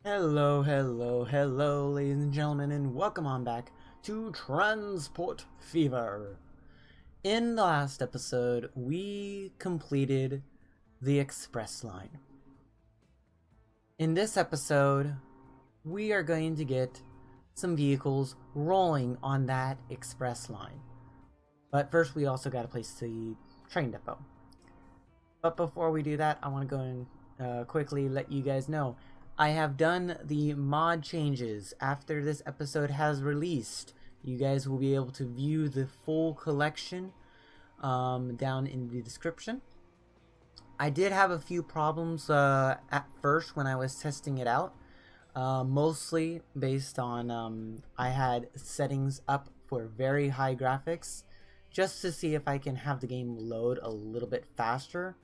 Hello, ladies and gentlemen, and welcome on back to Transport Fever. In the last episode, we completed the Express Line. In this episode, we are going to get some vehicles rolling on that Express Line. But first, we also got to place the train depot. But before we do that, I want to go and quickly let you guys know I have done the mod changes. After this episode has released, you guys will be able to view the full collection down in the description. I did have a few problems at first when I was testing it out, mostly based on I had settings up for very high graphics just to see if I can have the game load a little bit faster.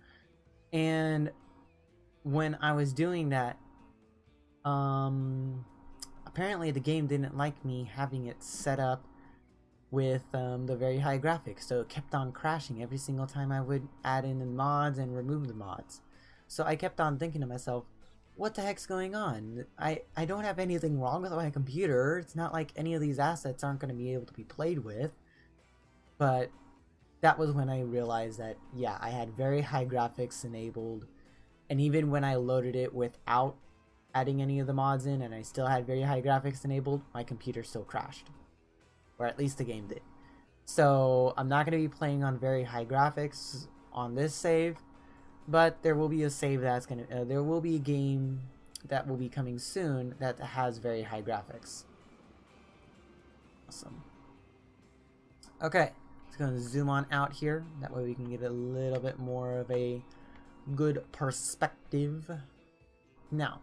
And when I was doing that, apparently the game didn't like me having it set up with the very high graphics, so it kept on crashing every single time I would add in the mods and remove the mods. So I kept on thinking to myself, what the heck's going on? I don't have anything wrong with my computer. It's not like any of these assets aren't going to be able to be played with. But that was when I realized that, yeah, I had very high graphics enabled, and even when I loaded it without adding any of the mods in and I still had very high graphics enabled, my computer still crashed. Or at least the game did. So I'm not going to be playing on very high graphics on this save, but there will be a save that's going to, there will be a game that will be coming soon that has very high graphics. Awesome. Okay, let's go and zoom on out here. That way we can get a little bit more of a good perspective. Now,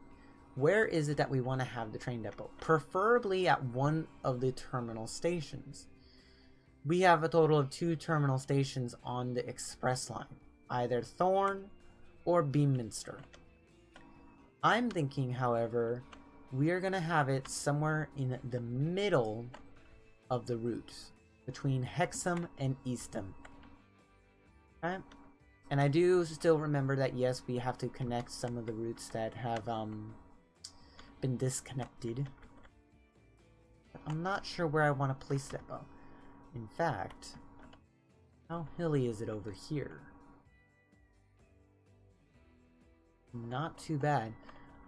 where is it that we want to have the train depot? Preferably at one of the terminal stations. We have a total of 2 terminal stations on the Express Line, either Thorn or Beaminster. I'm thinking, however, we are going to have it somewhere in the middle of the route, between Hexham and Eastham. Okay? And I do still remember that, yes, we have to connect some of the routes that have been disconnected. But I'm not sure where I want to place that bow. In fact, how hilly is it over here? Not too bad.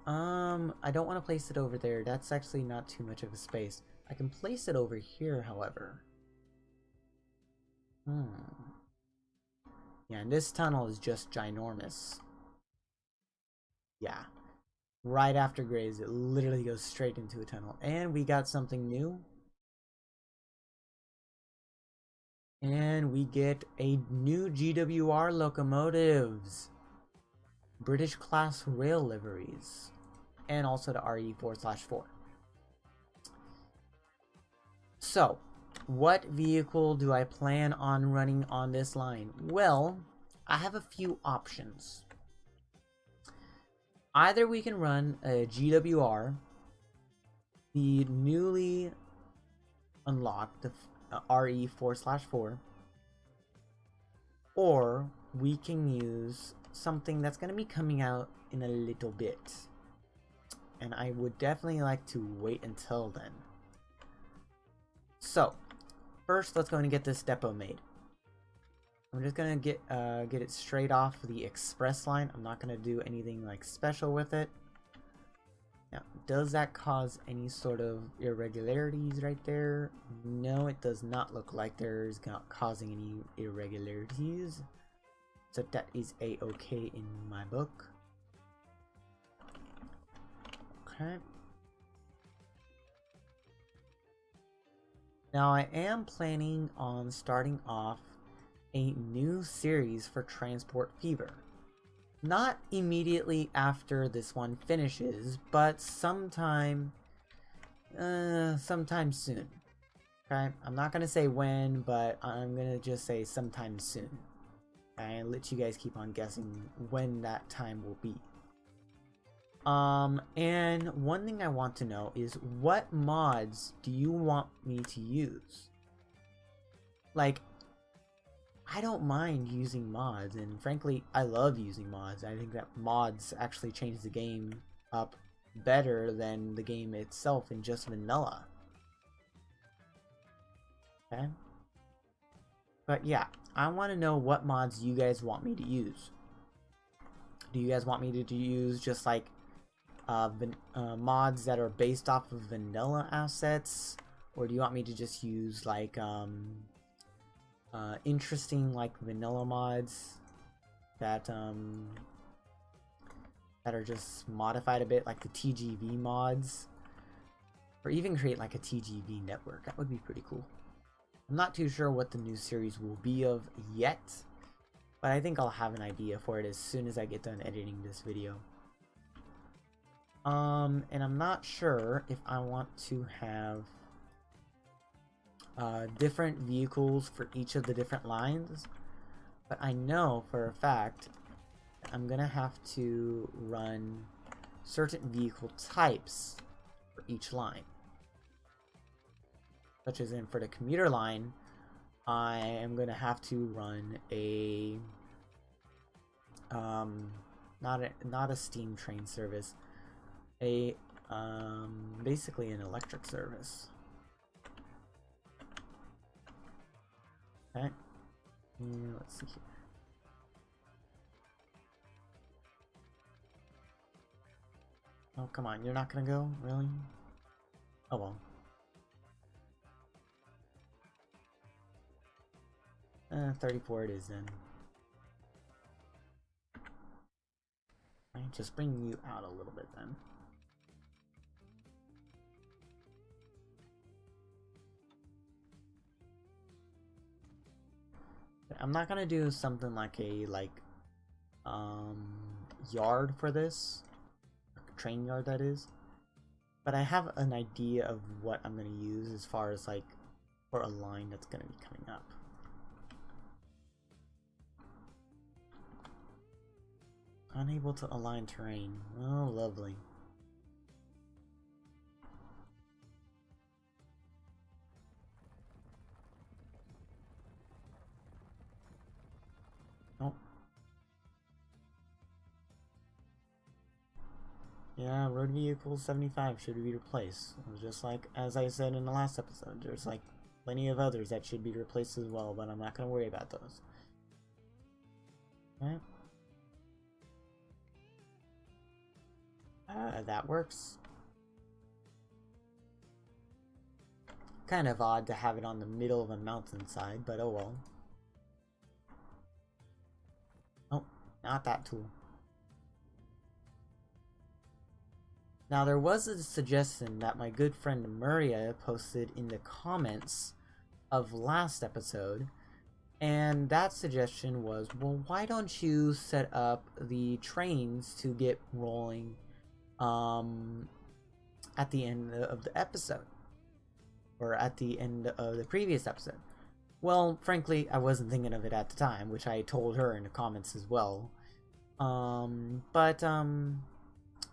I don't want to place it over there. That's actually not too much of a space. I can place it over here, however. Yeah, and this tunnel is just ginormous. Yeah. Right after Graves, it literally goes straight into a tunnel. And we got something new. And we get a new GWR locomotives. British class rail liveries. And also the RE4/4. So, what vehicle do I plan on running on this line? Well, I have a few options. Either we can run a GWR, the newly unlocked RE4/4, or we can use something that's going to be coming out in a little bit. And I would definitely like to wait until then. So, first let's go and get this depot made. I'm just gonna get it straight off the Express Line. I'm not gonna do anything like special with it. Now, does that cause any sort of irregularities right there? No, it does not look like there's causing any irregularities. So that is a-okay in my book. Okay. Now I am planning on starting off a new series for Transport Fever. Not immediately after this one finishes, but sometime soon. Okay, I'm not gonna say when, but I'm gonna just say sometime soon. And let you guys keep on guessing when that time will be. And one thing I want to know is, what mods do you want me to use? Like, I don't mind using mods, and frankly, I love using mods. I think that mods actually change the game up better than the game itself in just vanilla. Okay? But yeah, I want to know what mods you guys want me to use. Do you guys want me to use just like mods that are based off of vanilla assets? Or do you want me to just use like interesting like vanilla mods that that are just modified a bit, like the TGV mods? Or even create like a TGV network. That would be pretty cool. I'm not too sure what the new series will be of yet, but I think I'll have an idea for it as soon as I get done editing this video. And I'm not sure if I want to have different vehicles for each of the different lines, but I know for a fact I'm gonna have to run certain vehicle types for each line. Such as in for the commuter line, I am gonna have to run a not a steam train service, a basically an electric service. Okay, let's see here. Oh, come on, you're not gonna go? Really? Oh well. 34 it is then. Right, just bring you out a little bit then. I'm not gonna do something like a yard for this, like a train yard that is, but I have an idea of what I'm gonna use as far as like for a line that's gonna be coming up. Unable to align terrain. Oh, lovely. Oh. Yeah, road vehicle 75 should be replaced. Just like as I said in the last episode, there's like plenty of others that should be replaced as well, but I'm not gonna worry about those. Alright. That works. Kind of odd to have it on the middle of a mountainside, but oh well. Oh, not that tool. Now there was a suggestion that my good friend Maria posted in the comments of last episode, and that suggestion was, well, why don't you set up the trains to get rolling at the end of the episode, or at the end of the previous episode. Well, frankly, I wasn't thinking of it at the time, which I told her in the comments as well.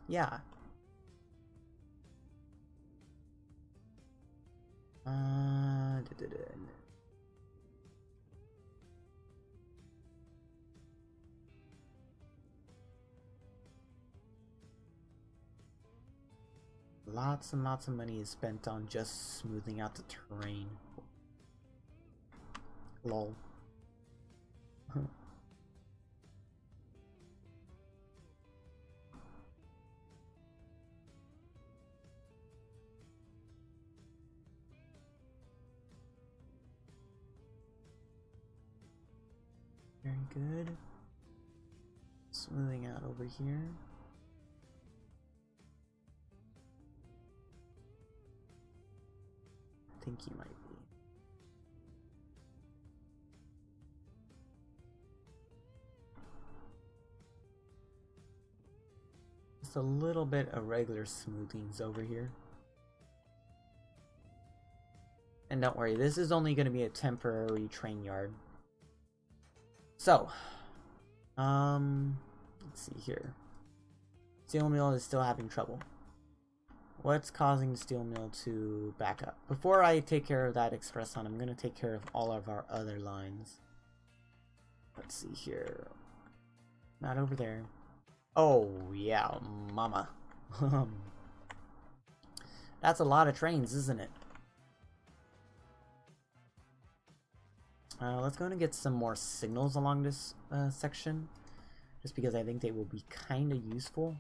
Yeah. Lots and lots of money is spent on just smoothing out the terrain. Lol. Very good. Smoothing out over here. I think he might be. Just a little bit of regular smoothings over here. And don't worry, this is only going to be a temporary train yard. So, let's see here. Steel mill is still having trouble. What's causing the steel mill to back up? Before I take care of that express line, I'm going to take care of all of our other lines. Let's see here. Not over there. Oh, yeah, mama. That's a lot of trains, isn't it? Let's go and get some more signals along this section, just because I think they will be kind of useful.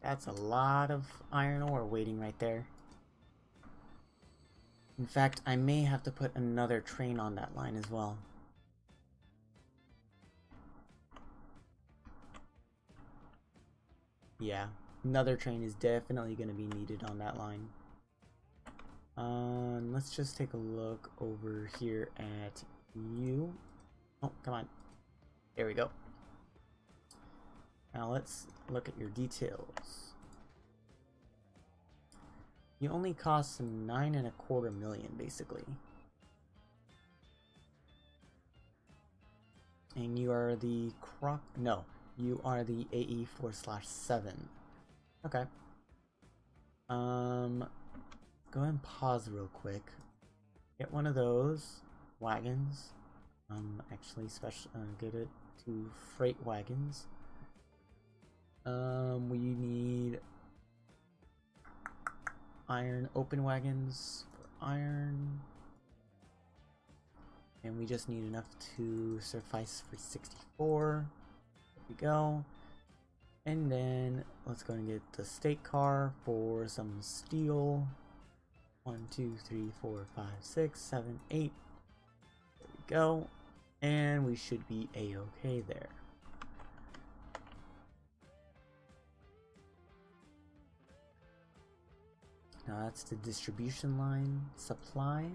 That's a lot of iron ore waiting right there. In fact, I may have to put another train on that line as well. Yeah, another train is definitely going to be needed on that line. Let's just take a look over here at you. Oh, come on. There we go. Now let's look at your details. You only cost $9.25 million, basically. And you are the no, you are the AE4/7. Okay. Go ahead and pause real quick. Get one of those wagons. Actually, get it to freight wagons. We need iron open wagons for iron. And we just need enough to suffice for 64. There we go. And then let's go and get the state car for some steel. 1, 2, 3, 4, 5, 6, 7, 8. There we go. And we should be a-okay there. Now that's the distribution line supply.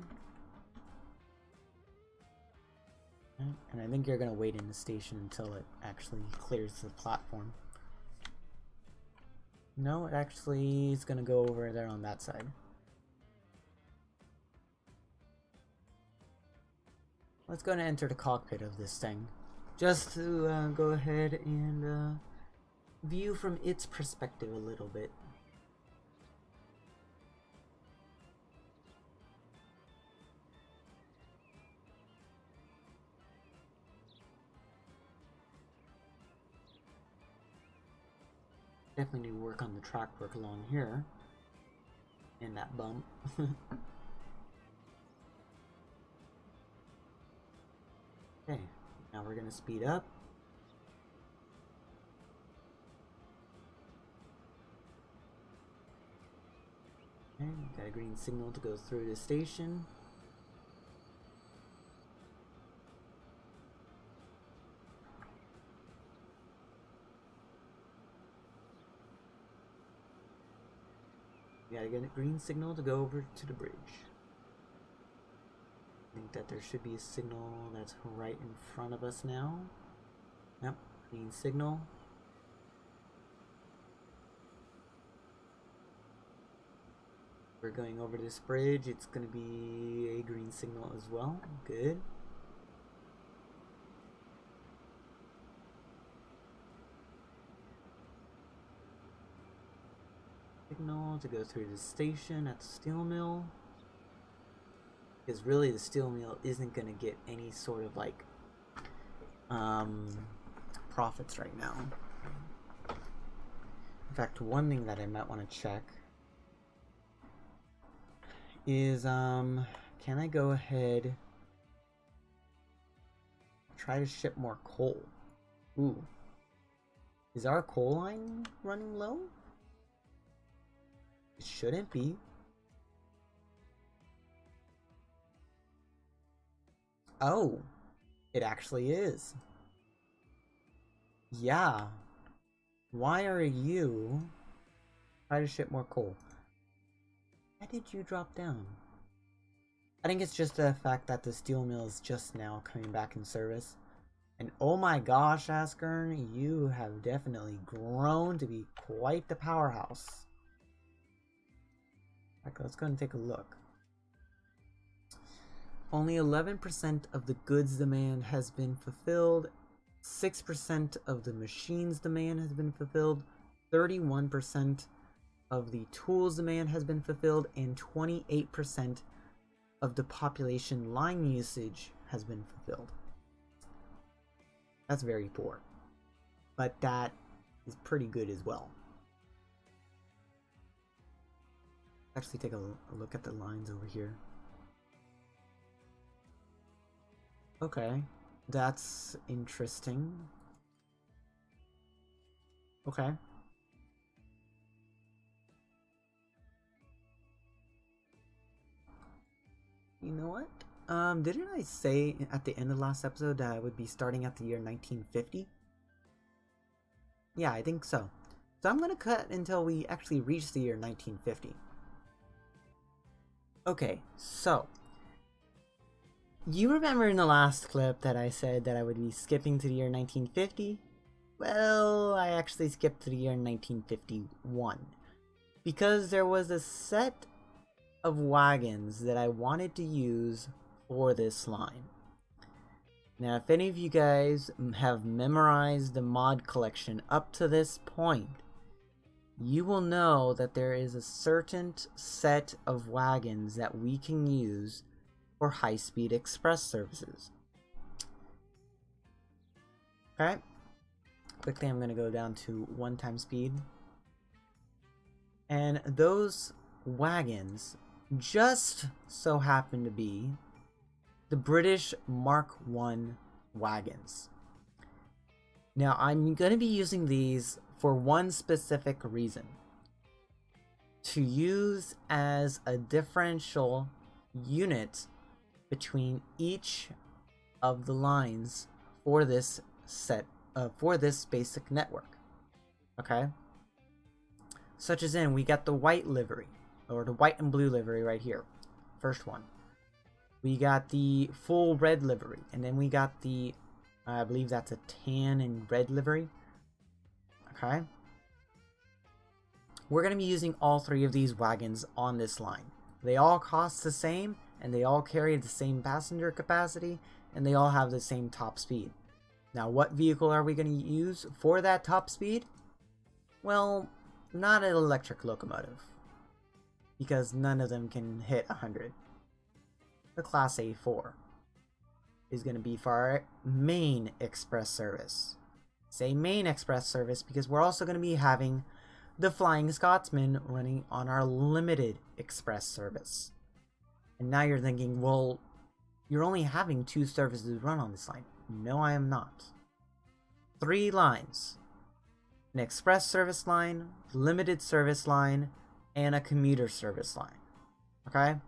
And I think you're gonna wait in the station until it actually clears the platform. No, it actually is gonna go over there on that side. Let's go and enter the cockpit of this thing, just to go ahead and view from its perspective a little bit. Definitely need to work on the track work along here. And that bump. Okay, now we're gonna speed up. Okay, got a green signal to go through the station. We gotta get a green signal to go over to the bridge. I think that there should be a signal that's right in front of us now. Yep, green signal. We're going over this bridge. It's gonna be a green signal as well. Good. Signal to go through the station at the steel mill. Because really the steel mill isn't going to get any sort of like profits right now. In fact, one thing that I might want to check is can I go ahead try to ship more coal? Ooh. Is our coal line running low? It shouldn't be. Oh, it actually is. Yeah. Why are you try to ship more coal? Why did you drop down? I think it's just the fact that the steel mill is just now coming back in service. And oh my gosh, Askern, you have definitely grown to be quite the powerhouse. Okay, let's go and take a look. Only 11% of the goods demand has been fulfilled, 6% of the machines demand has been fulfilled, 31% of the tools demand has been fulfilled, and 28% of the population line usage has been fulfilled. That's very poor, but that is pretty good as well. Actually, take a look at the lines over here. Okay, that's interesting. Okay. You know what? Didn't I say at the end of the last episode that I would be starting at the year 1950? Yeah, I think so. So I'm gonna cut until we actually reach the year 1950. Okay, so you remember in the last clip that I said that I would be skipping to the year 1950? Well, I actually skipped to the year 1951 because there was a set of wagons that I wanted to use for this line. Now, if any of you guys have memorized the mod collection up to this point, you will know that there is a certain set of wagons that we can use for high-speed express services. Okay, quickly I'm going to go down to 1x speed. And those wagons just so happen to be the British Mark I wagons. Now, I'm going to be using these for one specific reason. To use as a differential unit between each of the lines for this set, for this basic network. Okay? Such as in, we got the white livery, or the white and blue livery right here. First one. We got the full red livery, and then we got the, I believe that's a tan and red livery. Okay. We're going to be using all three of these wagons on this line. They all cost the same, and they all carry the same passenger capacity, and they all have the same top speed. Now, what vehicle are we going to use for that top speed? Well, not an electric locomotive, because none of them can hit 100. The Class A4 is going to be for our main express service. Say main express service because we're also going to be having the Flying Scotsman running on our limited express service. And now you're thinking, well, you're only having 2 services run on this line. No, I am not. 3 lines. An express service line, limited service line, and a commuter service line. Okay?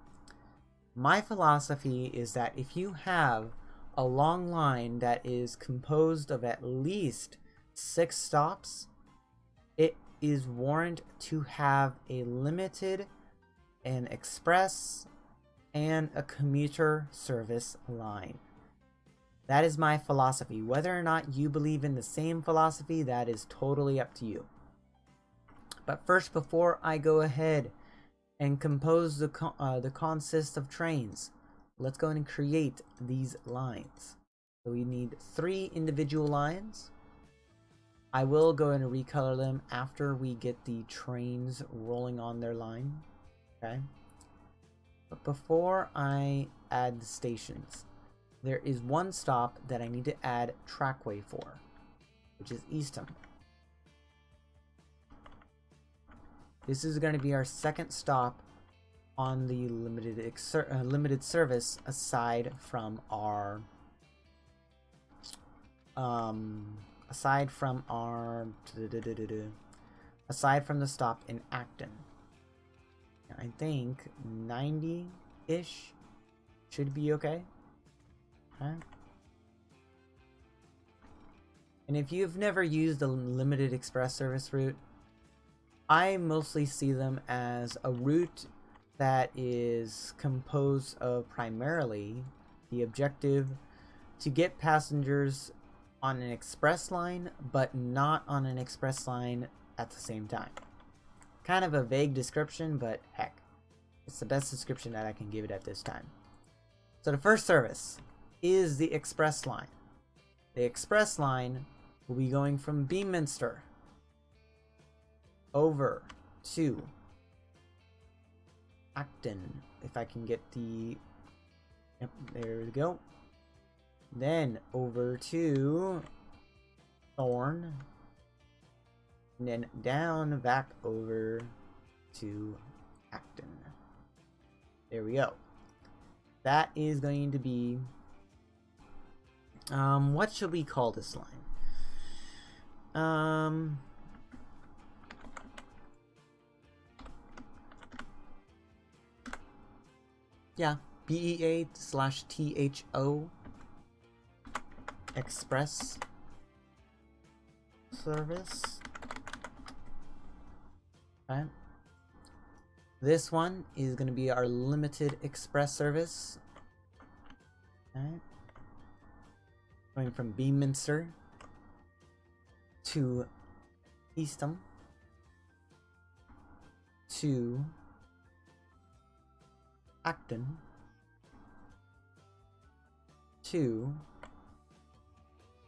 My philosophy is that if you have a long line that is composed of at least 6 stops, it is warranted to have a limited, an express, and a commuter service line. That is my philosophy. Whether or not you believe in the same philosophy, that is totally up to you. But first, before I go ahead and compose the consist of trains, let's go ahead and create these lines. So we need 3 individual lines. I will go ahead and recolor them after we get the trains rolling on their line. Okay. But before I add the stations, there is one stop that I need to add trackway for, which is Eastham. This is going to be our second stop on the limited service aside from our aside from the stop in Acton. I think 90-ish should be okay. Okay. And if you've never used a limited express service route, I mostly see them as a route that is composed of primarily the objective to get passengers on an express line, but not on an express line at the same time. Kind of a vague description, but heck, it's the best description that I can give it at this time. So the first service is the express line. The express line will be going from Beaminster over to Acton, if I can get the... Yep, there we go. Then over to Thorn. And then down back over to Acton. There we go. That is going to be... what should we call this line? Yeah, BEA/THO Express Service. Okay. This one is going to be our limited express service. Okay. Going from Beaminster to Eastham to Acton to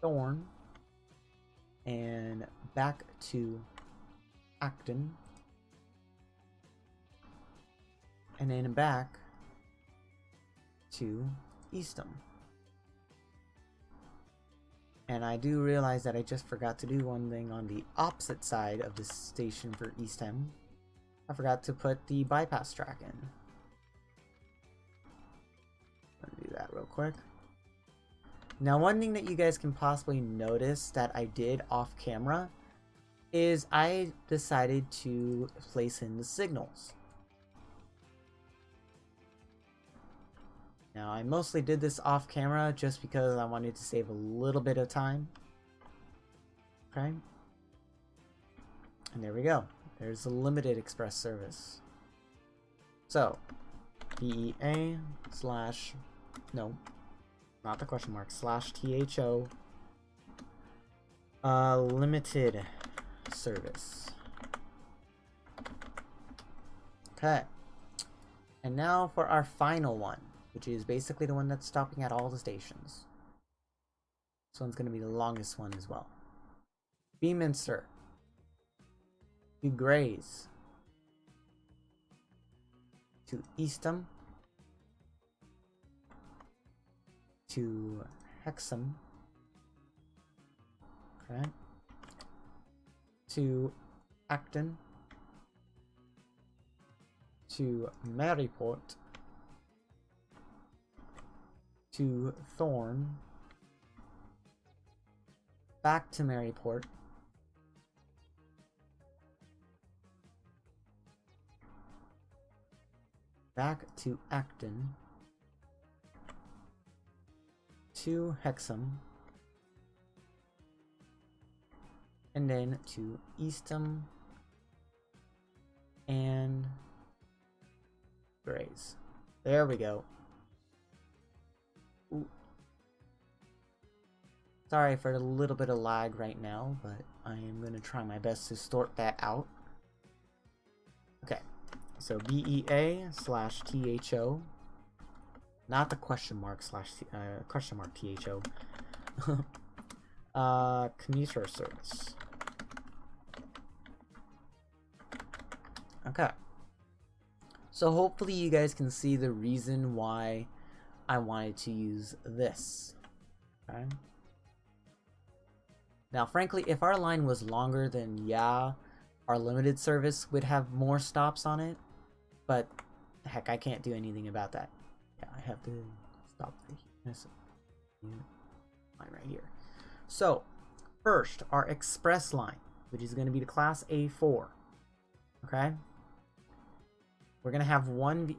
Thorn and back to Acton and then back to Eastham. And I do realize that I just forgot to do one thing on the opposite side of the station for Eastham. I forgot to put the bypass track in. Let me do that real quick. Now, one thing that you guys can possibly notice that I did off camera is I decided to place in the signals. Now, I mostly did this off camera just because I wanted to save a little bit of time. Okay. And there we go. There's a limited express service. So, BEA/ no, not the question mark, /THO limited service. Okay. And now for our final one, which is basically the one that's stopping at all the stations. This one's going to be the longest one as well. Beaminster to Grays to Eastham to Hexham, okay, to Acton to Maryport to Thorn, back to Maryport, back to Acton, to Hexham, and then to Eastham and Grays. There we go. Ooh. Sorry for a little bit of lag right now, but I am going to try my best to sort that out. Okay, so BEA/THO, not the question mark /THO, commuter service. Okay, so hopefully you guys can see the reason why I wanted to use this. Okay. Now, frankly, if our line was longer, then yeah, our limited service would have more stops on it. But heck, I can't do anything about that. Yeah, I have to stop this line right here. So, first, our express line, which is going to be the class A4. Okay. We're going to have one.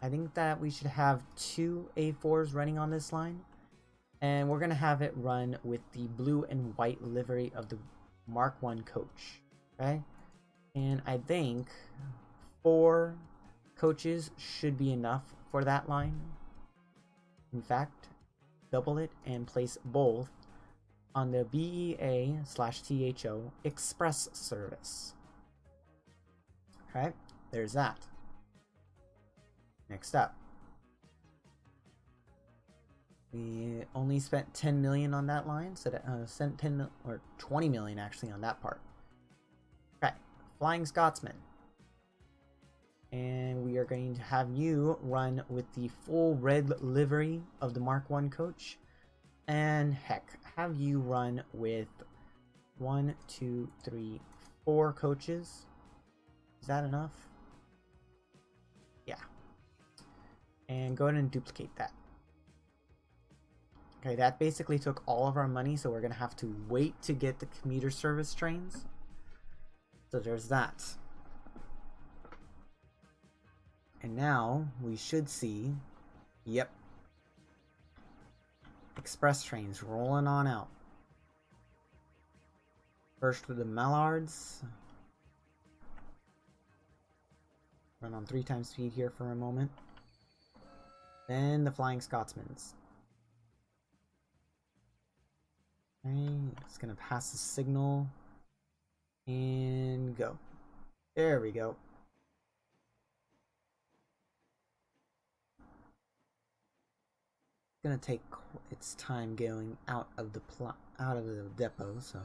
I think that we should have 2 A4s running on this line. And we're going to have it run with the blue and white livery of the Mark 1 coach. Okay? And I think 4 coaches should be enough for that line. In fact, double it and place both on the BEA/THO Express service. Okay, there's that. Next up, we only spent 10 million on that line, so that sent 10 or 20 million actually on that part. Okay, Flying Scotsman. And we are going to have you run with the full red livery of the Mark 1 coach. And heck, have you run with 1, 2, 3, 4 coaches. Is that enough? Yeah. And go ahead and duplicate that. Okay, that basically took all of our money, so we're going to have to wait to get the commuter service trains. So there's that. And now we should see, yep, express trains rolling on out. First with the Mallards. Run on 3 times speed here for a moment. Then the Flying Scotsmans. Okay, it's gonna pass the signal and go. There we go. It's gonna take its time going out of the depot, so.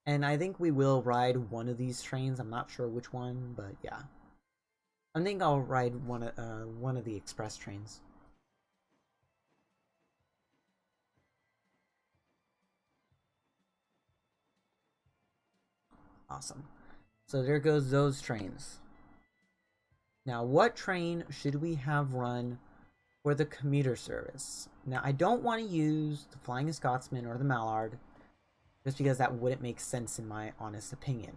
And I think we will ride one of these trains. I'm not sure which one, but yeah. I think I'll ride one of the express trains. Awesome. So there goes those trains. Now, what train should we have run for the commuter service? Now, I don't want to use the Flying Scotsman or the Mallard, just because that wouldn't make sense in my honest opinion.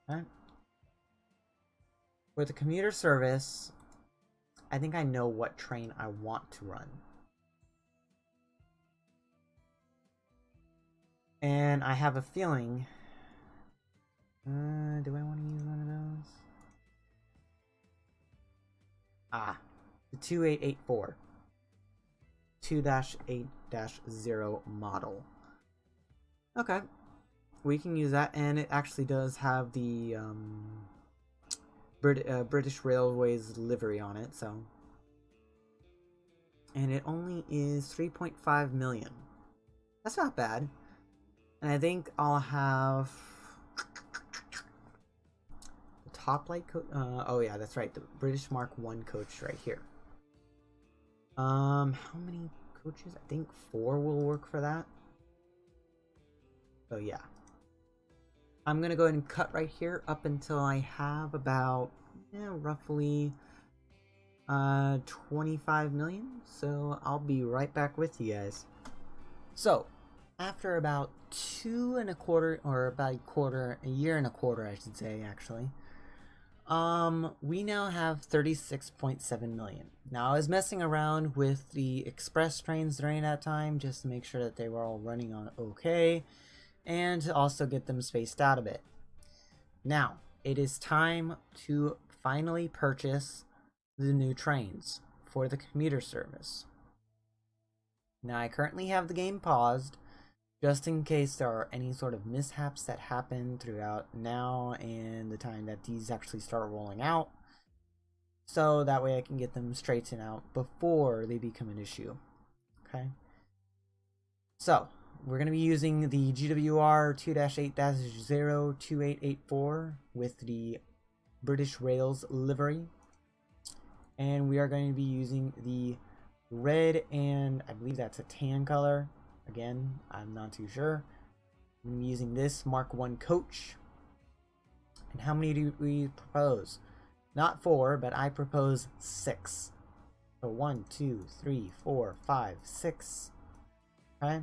Okay. For the commuter service, I think I know what train I want to run. And I have a feeling... do I want to use one of those? Ah, the 2884. 2-8-0 model. Okay. We can use that, and it actually does have the British Railways livery on it, so. And it only is 3.5 million. That's not bad. And I think I'll have the top light coach. Oh yeah, that's right. The British Mark 1 coach right here. How many coaches? I think 4 will work for that. So yeah. I'm gonna go ahead and cut right here up until I have about roughly 25 million. So I'll be right back with you guys. So after about 2.25, or about a year and a quarter, I should say, actually, we now have 36.7 million. Now, I was messing around with the express trains during that time just to make sure that they were all running on okay, and to also get them spaced out a bit. Now, it is time to finally purchase the new trains for the commuter service. Now, I currently have the game paused, just in case there are any sort of mishaps that happen throughout now and the time that these actually start rolling out. So that way I can get them straightened out before they become an issue. Okay. So, we're going to be using the GWR 2-8-0 2884 with the British Rails livery. And we are going to be using the red and I believe that's a tan color. Again, I'm not too sure. I'm using this Mark 1 coach. And how many do we propose? Not 4, but I propose 6. So 1, 2, 3, 4, 5, 6. Okay.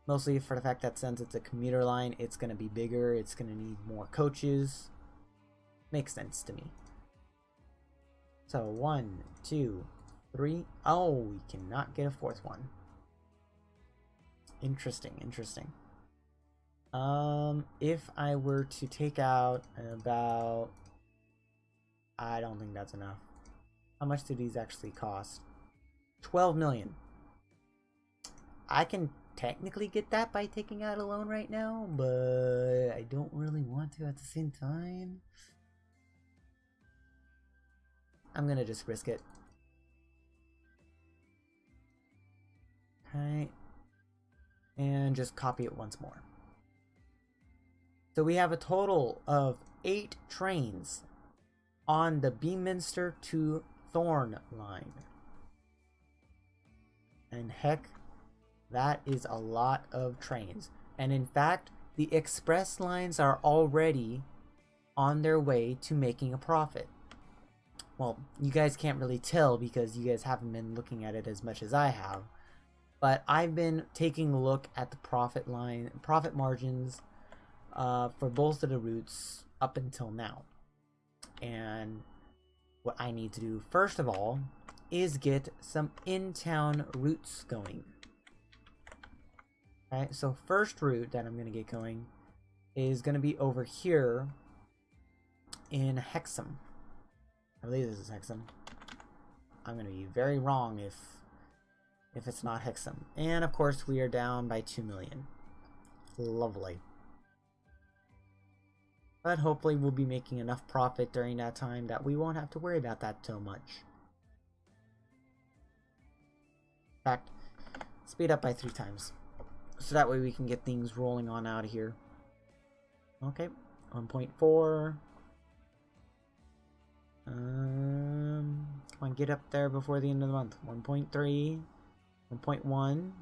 Mostly for the fact that since it's a commuter line, it's going to be bigger. It's going to need more coaches. Makes sense to me. So 1, 2, 3. Oh, we cannot get a 4th one. Interesting. If I were to take out about... I don't think that's enough. How much do these actually cost? 12 million. I can technically get that by taking out a loan right now, but I don't really want to at the same time. I'm gonna just risk it. Okay. And just copy it once more. So we have a total of 8 trains on the Beaminster to Thorn line. And heck, that is a lot of trains. And in fact, the express lines are already on their way to making a profit. Well, you guys can't really tell because you guys haven't been looking at it as much as I have. But I've been taking a look at the profit margins for both of the routes up until now. And what I need to do first of all is get some in-town routes going. Alright, so first route that I'm going to get going is going to be over here in Hexham. I believe this is Hexham. I'm going to be very wrong if it's not Hexham. And of course we are down by 2 million. Lovely. But hopefully we'll be making enough profit during that time that we won't have to worry about that so much. In fact, speed up by 3 times. So that way we can get things rolling on out of here. Okay, 1.4. Come on, get up there before the end of the month. 1.3. 1.1.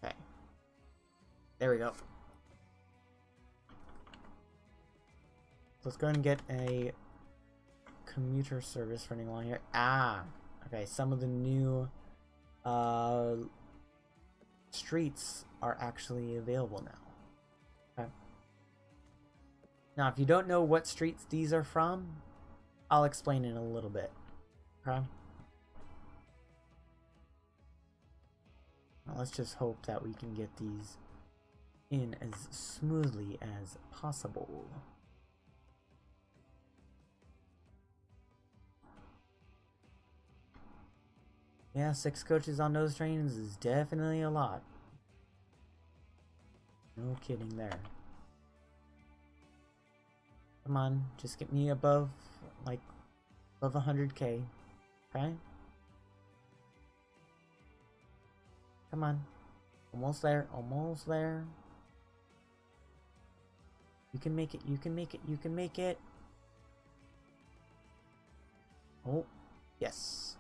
Okay. There we go. Let's go ahead and get a commuter service running along here. Ah, okay. Some of the new streets are actually available now. Okay. Now, if you don't know what streets these are from, I'll explain in a little bit. Okay. Now, let's just hope that we can get these in as smoothly as possible. Yeah, 6 coaches on those trains is definitely a lot. No kidding there. Come on, just get me above, like, above 100k. Okay? Come on. Almost there, almost there. You can make it, you can make it, you can make it. Oh, yes.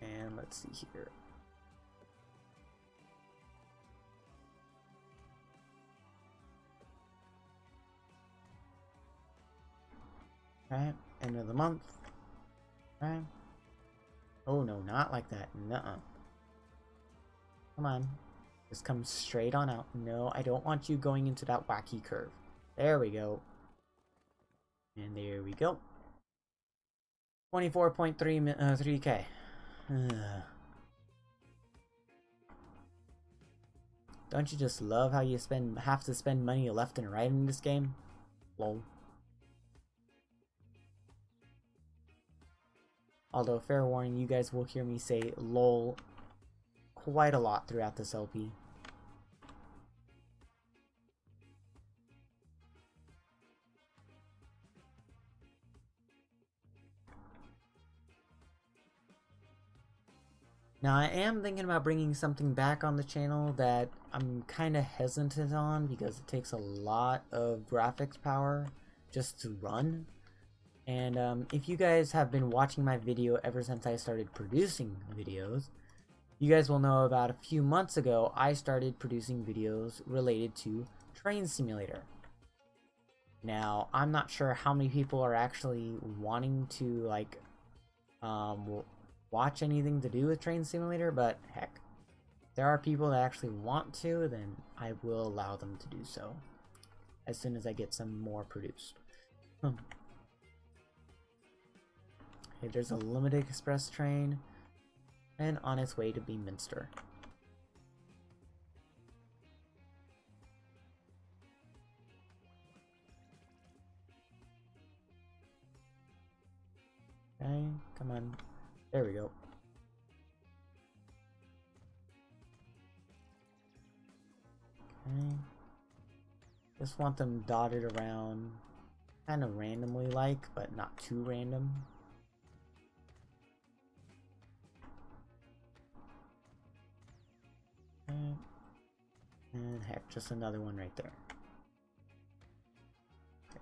And let's see here. Okay, end of the month. Okay. Oh no, not like that. Nuh-uh. Come on. Just come straight on out. No, I don't want you going into that wacky curve. There we go. And there we go. 24.3k. Don't you just love how you have to spend money left and right in this game? Lol. Although, fair warning, you guys will hear me say lol quite a lot throughout this LP. Now, I am thinking about bringing something back on the channel that I'm kind of hesitant on because it takes a lot of graphics power just to run. And if you guys have been watching my video ever since I started producing videos, you guys will know about a few months ago I started producing videos related to Train Simulator. Now, I'm not sure how many people are actually wanting to, like, watch anything to do with Train Simulator, but heck, if there are people that actually want to, then I will allow them to do so as soon as I get some more produced. Okay, there's a limited express train. and on its way to Beaminster. Okay, come on. There we go. Okay. Just want them dotted around kind of randomly like, but not too random. Okay. And heck, just another one right there. Okay.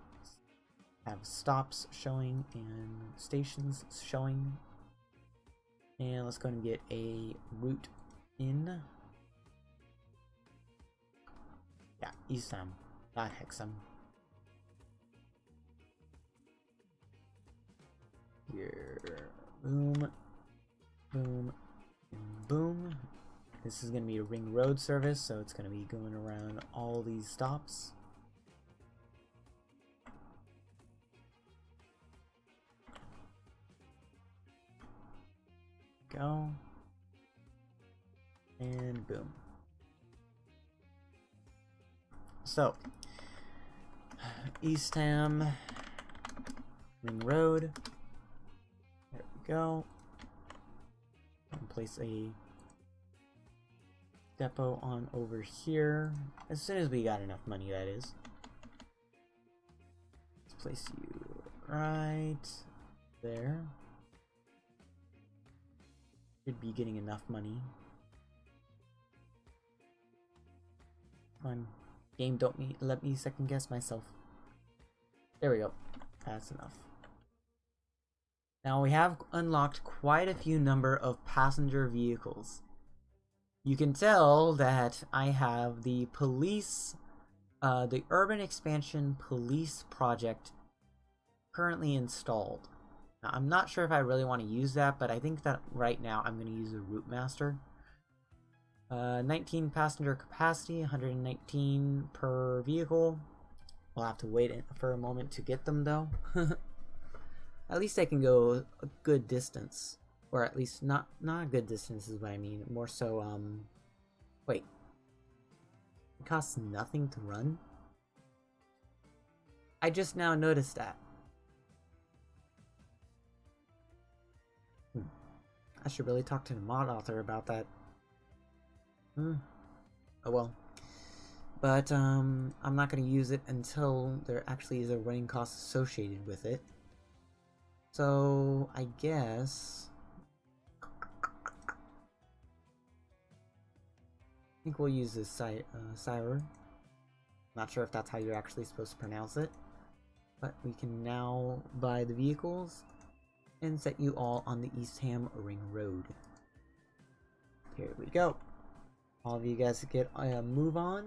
Have stops showing and stations showing. And let's go and get a route in. Yeah, Eastham, not Hexham. Here, boom, boom, and boom. This is going to be a ring road service, so it's going to be going around all these stops. Go. And boom. So, Eastham, Ring Road. There we go. And place a depot on over here. As soon as we got enough money, that is. Let's place you right there. Should be getting enough money. Come on. Game, don't let me second guess myself. There we go. That's enough. Now we have unlocked quite a few number of passenger vehicles. You can tell that I have the police, the Urban Expansion Police Project currently installed. Now, I'm not sure if I really want to use that, but I think that right now I'm going to use a Route Master. 19 passenger capacity, 119 per vehicle. We'll have to wait for a moment to get them though. At least I can go a good distance. Or at least not a good distance is what I mean. More so, wait. It costs nothing to run? I just now noticed that. I should really talk to the mod author about that. Oh well. But I'm not going to use it until there actually is a running cost associated with it. So I guess I think we'll use this Siren. Not sure if that's how you're actually supposed to pronounce it, but we can now buy the vehicles and set you all on the Eastham Ring Road. Here we go. All of you guys get a move on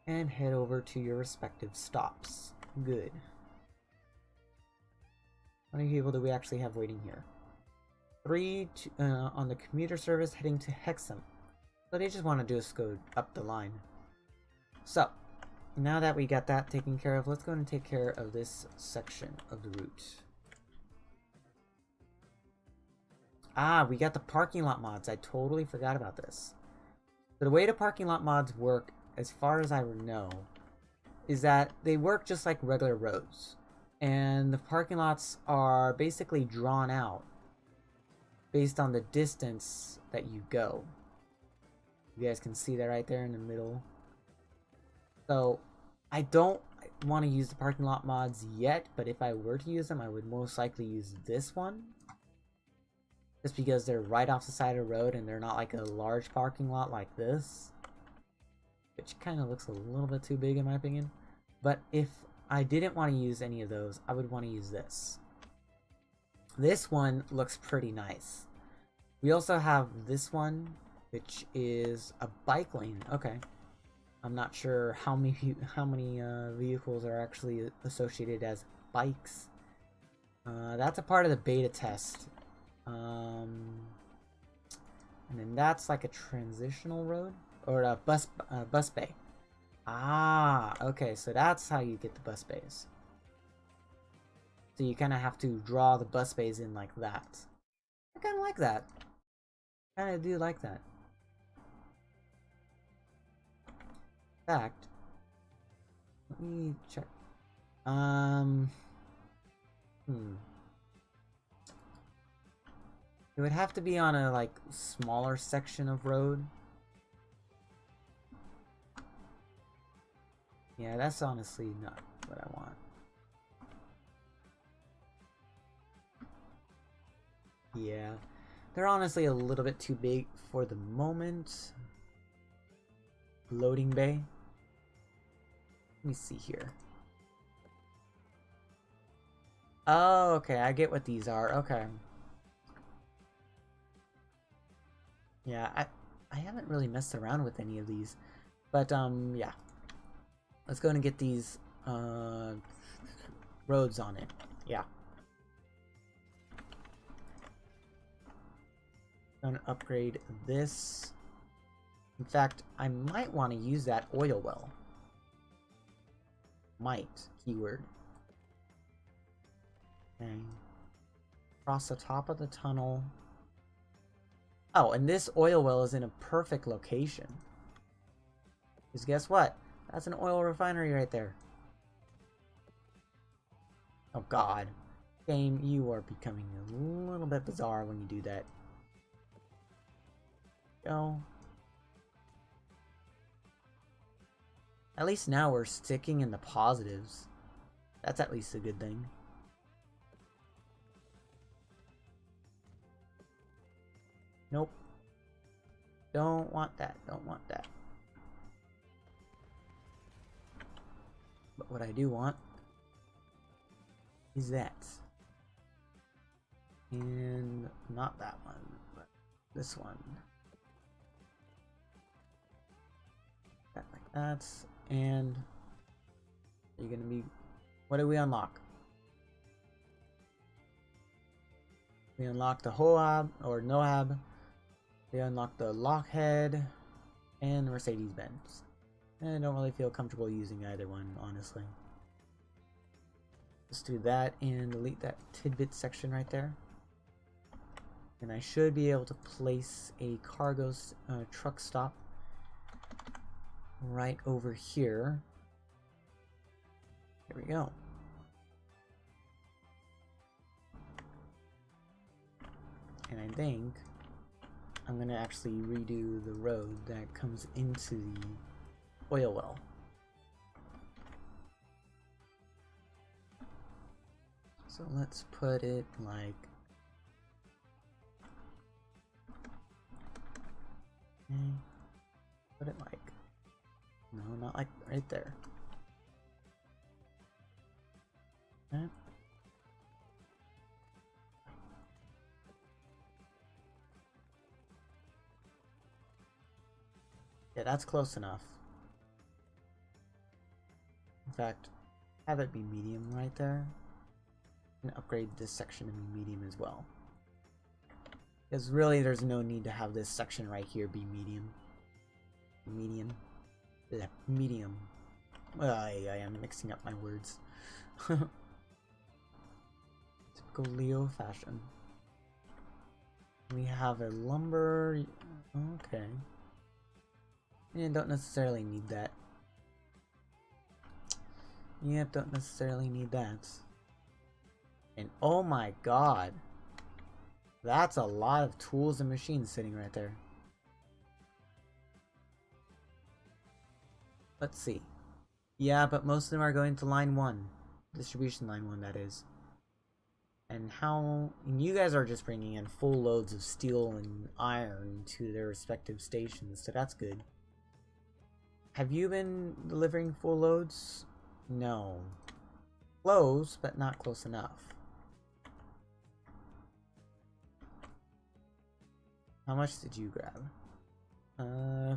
and head over to your respective stops. Good. How many people do we actually have waiting here? 3 on the commuter service heading to Hexham. So they just want to do is go up the line. So, now that we got that taken care of, let's go and take care of this section of the route. Ah, we got the parking lot mods. I totally forgot about this. So the way the parking lot mods work, as far as I know, is that they work just like regular roads. And the parking lots are basically drawn out based on the distance that you go. You guys can see that right there in the middle. So I don't want to use the parking lot mods yet, but if I were to use them, I would most likely use this one. Just because they're right off the side of the road and they're not like a large parking lot like this. Which kind of looks a little bit too big in my opinion. But if I didn't want to use any of those, I would want to use this. This one looks pretty nice. We also have this one, which is a bike lane. Okay. I'm not sure how many vehicles are actually associated as bikes. That's a part of the beta test. And then that's like a transitional road or a bus bay. Ah, okay, so that's how you get the bus bays. So you kind of have to draw the bus bays in like that. I kind of like that. Kinda do like that. In fact, let me check. It would have to be on a, like, smaller section of road. Yeah, that's honestly not what I want. Yeah. They're honestly a little bit too big for the moment. Loading bay. Let me see here. Oh, okay, I get what these are. Okay. Yeah, I haven't really messed around with any of these. But, yeah. Let's go and get these, roads on it. Yeah. Gonna upgrade this. In fact, I might want to use that oil well. Might, keyword. Okay. Across the top of the tunnel. Oh, and this oil well is in a perfect location. Because guess what? That's an oil refinery right there. Oh god. Game, you are becoming a little bit bizarre when you do that. Go. At least now we're sticking in the positives. That's at least a good thing. Nope. Don't want that. Don't want that. But what I do want is that. And not that one, but this one. That like that. And you're gonna be, what do we unlock? We unlock the Hoab or Noab. We unlock the Lockhead and the Mercedes-Benz. And I don't really feel comfortable using either one, honestly. Let's do that and delete that tidbit section right there. And I should be able to place a cargo truck stop right over here. Here we go. And I think I'm gonna actually redo the road that comes into the oil well. So let's put it like, put it like, no, not like right there. Okay. Yeah, that's close enough. In fact, have it be medium right there. And upgrade this section to be medium as well. Because really there's no need to have this section right here be medium. Medium. Yeah, medium. I am mixing up my words. Typical Leo fashion. We have a lumber. Okay. And don't necessarily need that. Yep, don't necessarily need that. And oh my god. That's a lot of tools and machines sitting right there. Let's see. Yeah, but most of them are going to line 1. Distribution line 1, that is. And you guys are just bringing in full loads of steel and iron to their respective stations, so that's good. Have you been delivering full loads? No. Close, but not close enough. How much did you grab?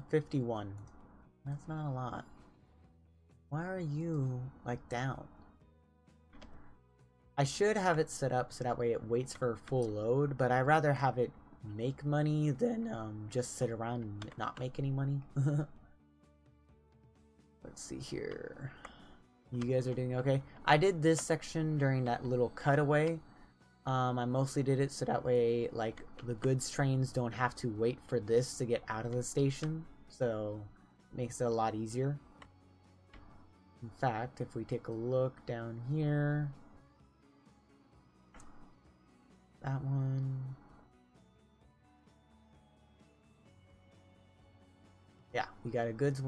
51. That's not a lot. Why are you, like, down? I should have it set up so that way it waits for a full load, but I'd rather have it make money than just sit around and not make any money. Let's see here. You guys are doing okay. I did this section during that little cutaway I mostly did it so that way, like, the goods trains don't have to wait for this to get out of the station, so it makes it a lot easier. In fact, if we take a look down here, that one, yeah, we got a goods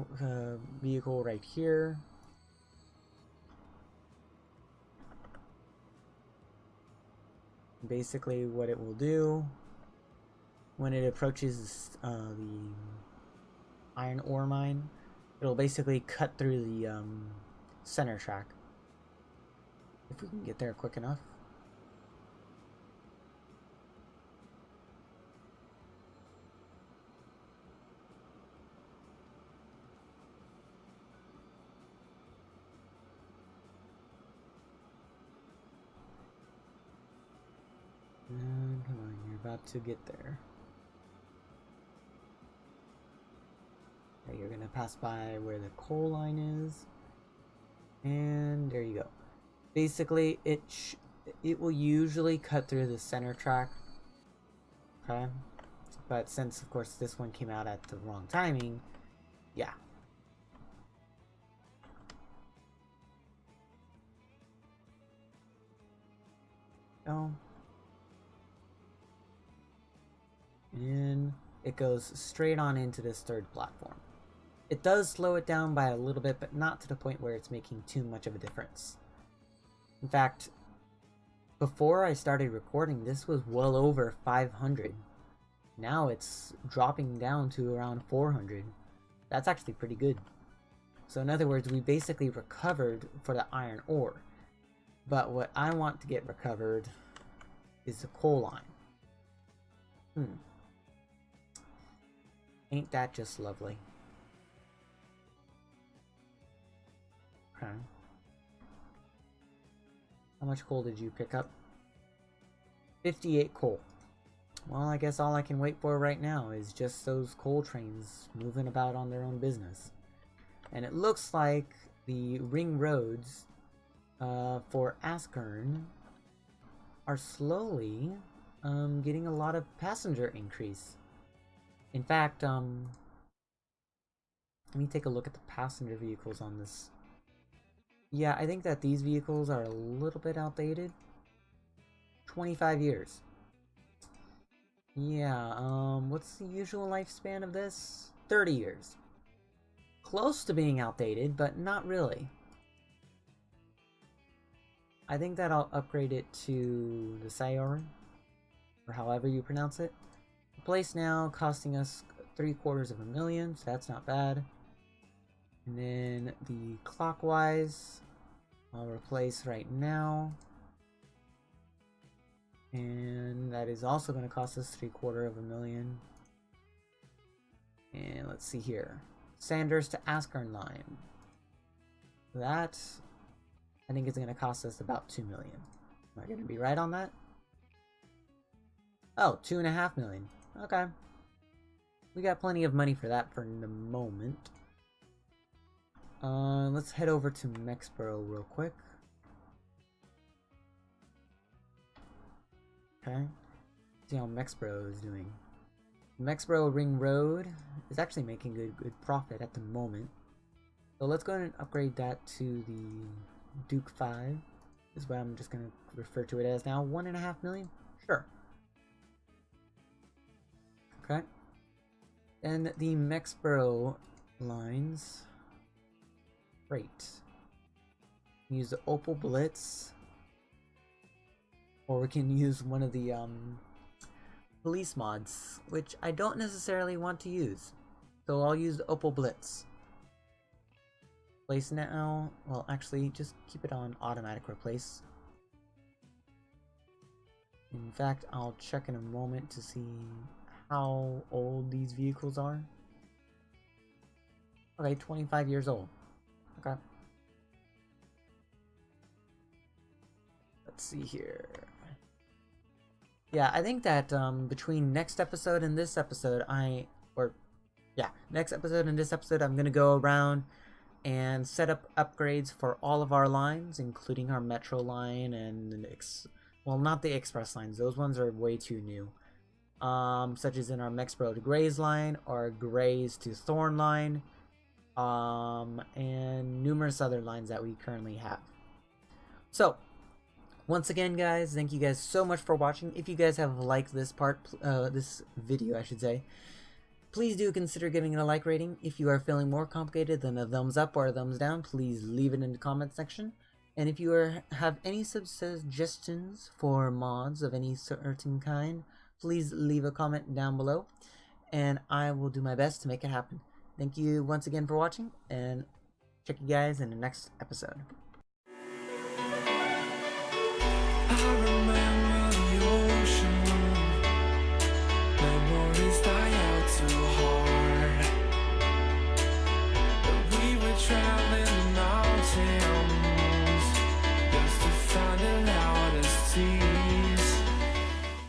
vehicle right here. Basically what it will do when it approaches the iron ore mine, it'll basically cut through the center track. If we can get there quick enough. And come on, you're about to get there. Okay, you're gonna pass by where the coal line is, and there you go. Basically, it will usually cut through the center track. Okay, but since of course this one came out at the wrong timing, yeah. Oh. And it goes straight on into this third platform. It does slow it down by a little bit, but not to the point where it's making too much of a difference. In fact, before I started recording, this was well over 500. Now it's dropping down to around 400. That's actually pretty good. So in other words, we basically recovered for the iron ore. But what I want to get recovered is the coal line. Ain't that just lovely? Okay. How much coal did you pick up? 58 coal. Well, I guess all I can wait for right now is just those coal trains moving about on their own business. And it looks like the ring roads for Askern are slowly getting a lot of passenger increase. In fact, let me take a look at the passenger vehicles on this. Yeah, I think that these vehicles are a little bit outdated. 25 years. Yeah, what's the usual lifespan of this? 30 years. Close to being outdated, but not really. I think that I'll upgrade it to the Sayori, or however you pronounce it. The place now costing us 750,000, so that's not bad. And then the clockwise, I'll replace right now. And that is also going to cost us 750,000. And let's see here. Sanders to Askern line. That, I think, is going to cost us about 2 million. Am I going to be right on that? Oh, 2.5 million. Okay. We got plenty of money for that for the moment. Let's head over to Mexborough real quick. Okay. See how Mexborough is doing. Mexborough Ring Road is actually making good profit at the moment. So let's go ahead and upgrade that to the Duke 5. Is what I'm just going to refer to it as now. 1.5 million? Sure. Okay. And the Mexborough lines. Great. Use the Opal Blitz. Or we can use one of the police mods, which I don't necessarily want to use. So I'll use the Opal Blitz. Place now. Well, actually, just keep it on automatic replace. In fact, I'll check in a moment to see how old these vehicles are. Okay, 25 years old. Okay. Let's see here. Yeah, I think that between next episode and this episode, next episode and this episode, I'm gonna go around and set up upgrades for all of our lines, including our metro line and well, not the express lines. Those ones are way too new. Such as in our Mexborough to Grays line, or Grays to Thorn line, and numerous other lines that we currently have. So, once again, guys, thank you guys so much for watching. If you guys have liked this this video, I should say, please do consider giving it a like rating. If you are feeling more complicated than a thumbs up or a thumbs down, please leave it in the comment section. And if you have any suggestions for mods of any certain kind, please leave a comment down below, and I will do my best to make it happen. Thank you once again for watching, and check you guys in the next episode.